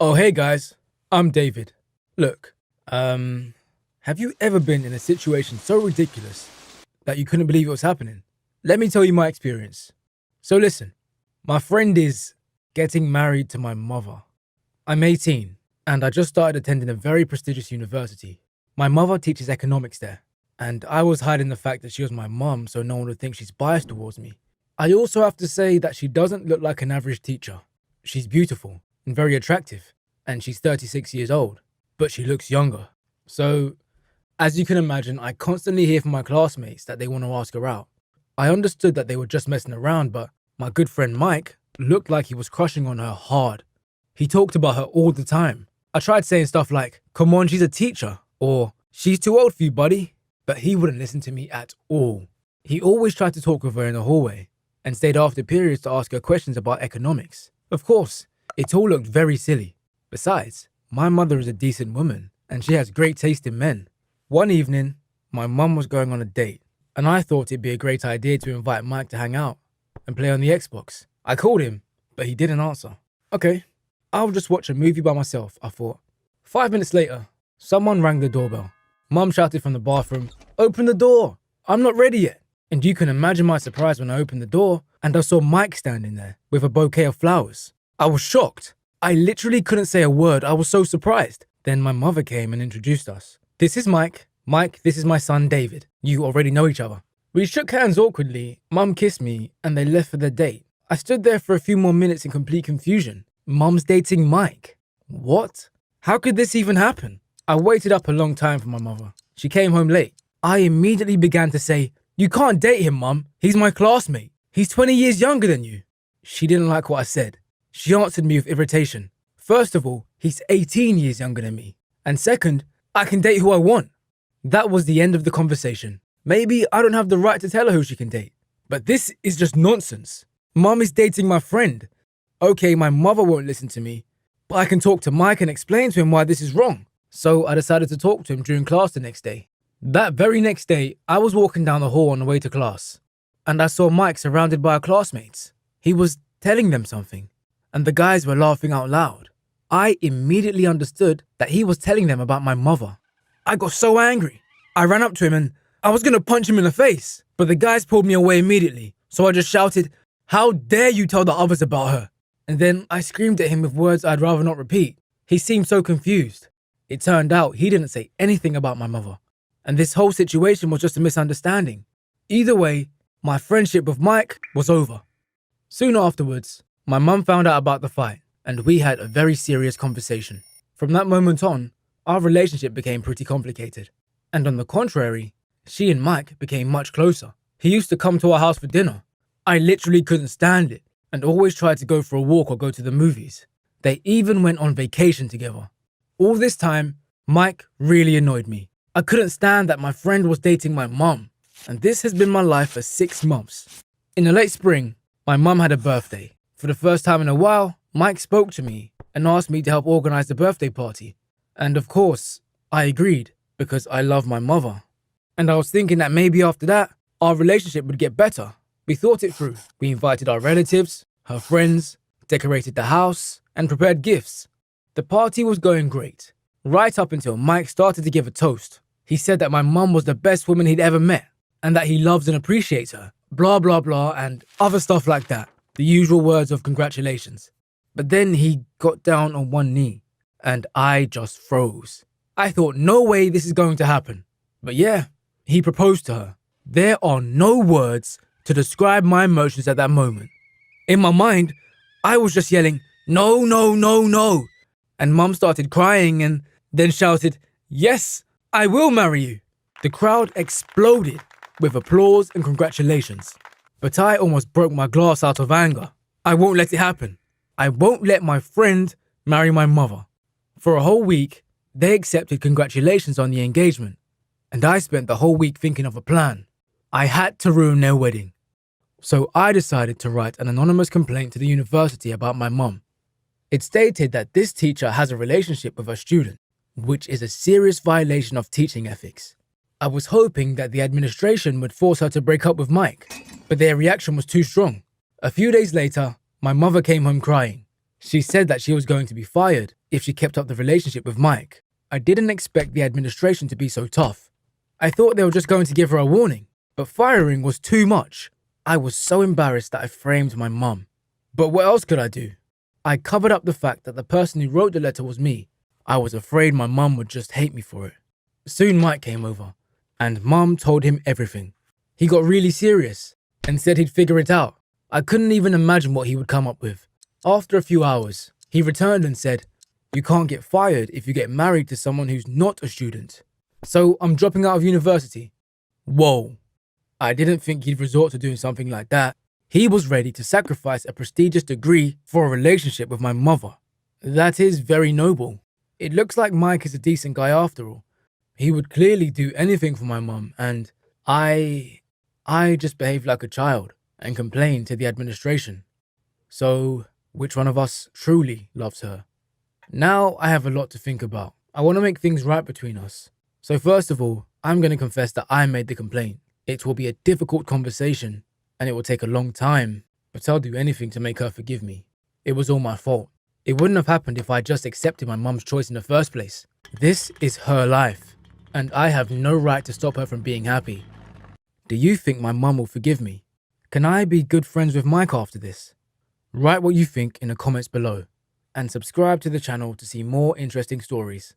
Oh, hey guys, I'm David. Look, have you ever been in a situation so ridiculous that you couldn't believe it was happening? Let me tell you my experience. So listen, my friend is getting married to my mother. I'm 18 and I just started attending a very prestigious university. My mother teaches economics there, and I was hiding the fact that she was my mum so no one would think she's biased towards me. I also have to say that she doesn't look like an average teacher. She's beautiful and very attractive, and she's 36 years old, but she looks younger. So, as you can imagine, I constantly hear from my classmates that they want to ask her out. I understood that they were just messing around, but my good friend Mike looked like he was crushing on her hard. He talked about her all the time. I tried saying stuff like, "Come on, she's a teacher," or "She's too old for you, buddy," but he wouldn't listen to me at all. He always tried to talk with her in the hallway and stayed after periods to ask her questions about economics. Of course, it all looked very silly. Besides, my mother is a decent woman and she has great taste in men. One evening, my mum was going on a date and I thought it'd be a great idea to invite Mike to hang out and play on the Xbox. I called him, but he didn't answer. Okay, I'll just watch a movie by myself, I thought. 5 minutes later, someone rang the doorbell. Mum shouted from the bathroom, "Open the door! I'm not ready yet." And you can imagine my surprise when I opened the door and I saw Mike standing there with a bouquet of flowers. I was shocked. I literally couldn't say a word. I was so surprised. Then my mother came and introduced us. "This is Mike. Mike, this is my son David. You already know each other." We shook hands awkwardly. Mum kissed me and they left for their date. I stood there for a few more minutes in complete confusion. Mum's dating Mike. What? How could this even happen? I waited up a long time for my mother. She came home late. I immediately began to say, "You can't date him, Mum. He's my classmate. He's 20 years younger than you." She didn't like what I said. She answered me with irritation. First of all, he's 18 years younger than me. And second, I can date who I want. That was the end of the conversation. Maybe I don't have the right to tell her who she can date. But this is just nonsense. Mum is dating my friend. Okay, my mother won't listen to me, but I can talk to Mike and explain to him why this is wrong. So I decided to talk to him during class the next day. That very next day, I was walking down the hall on the way to class, and I saw Mike surrounded by our classmates. He was telling them something, and the guys were laughing out loud. I immediately understood that he was telling them about my mother. I got so angry. I ran up to him and I was gonna punch him in the face, but the guys pulled me away immediately. So I just shouted, "How dare you tell the others about her?" And then I screamed at him with words I'd rather not repeat. He seemed so confused. It turned out he didn't say anything about my mother, and this whole situation was just a misunderstanding. Either way, my friendship with Mike was over. Soon afterwards, my mum found out about the fight, and we had a very serious conversation. From that moment on, our relationship became pretty complicated. And on the contrary, she and Mike became much closer. He used to come to our house for dinner. I literally couldn't stand it, and always tried to go for a walk or go to the movies. They even went on vacation together. All this time, Mike really annoyed me. I couldn't stand that my friend was dating my mum, and this has been my life for 6 months. In the late spring, my mum had a birthday. For the first time in a while, Mike spoke to me and asked me to help organize the birthday party. And of course, I agreed because I love my mother. And I was thinking that maybe after that, our relationship would get better. We thought it through. We invited our relatives, her friends, decorated the house, and prepared gifts. The party was going great, right up until Mike started to give a toast. He said that my mum was the best woman he'd ever met, and that he loves and appreciates her, blah blah blah, and other stuff like that. The usual words of congratulations. But then he got down on one knee, and I just froze. I thought, no way this is going to happen. But yeah, he proposed to her. There are no words to describe my emotions at that moment. In my mind, I was just yelling, "No, no, no, no." And Mum started crying and then shouted, "Yes, I will marry you." The crowd exploded with applause and congratulations. But I almost broke my glass out of anger. I won't let it happen. I won't let my friend marry my mother. For a whole week, they accepted congratulations on the engagement, and I spent the whole week thinking of a plan. I had to ruin their wedding. So I decided to write an anonymous complaint to the university about my mum. It stated that this teacher has a relationship with her student, which is a serious violation of teaching ethics. I was hoping that the administration would force her to break up with Mike, but their reaction was too strong. A few days later, my mother came home crying. She said that she was going to be fired if she kept up the relationship with Mike. I didn't expect the administration to be so tough. I thought they were just going to give her a warning, but firing was too much. I was so embarrassed that I framed my mum. But what else could I do? I covered up the fact that the person who wrote the letter was me. I was afraid my mum would just hate me for it. Soon Mike came over, and Mum told him everything. He got really serious and said he'd figure it out. I couldn't even imagine what he would come up with. After a few hours, he returned and said, "You can't get fired if you get married to someone who's not a student. So I'm dropping out of university." Whoa. I didn't think he'd resort to doing something like that. He was ready to sacrifice a prestigious degree for a relationship with my mother. That is very noble. It looks like Mike is a decent guy after all. He would clearly do anything for my mum, and I just behaved like a child and complained to the administration. So, which one of us truly loves her? Now I have a lot to think about. I want to make things right between us. So first of all, I'm going to confess that I made the complaint. It will be a difficult conversation, and it will take a long time, but I'll do anything to make her forgive me. It was all my fault. It wouldn't have happened if I just accepted my mum's choice in the first place. This is her life, and I have no right to stop her from being happy. Do you think my mum will forgive me? Can I be good friends with Mike after this? Write what you think in the comments below, and subscribe to the channel to see more interesting stories.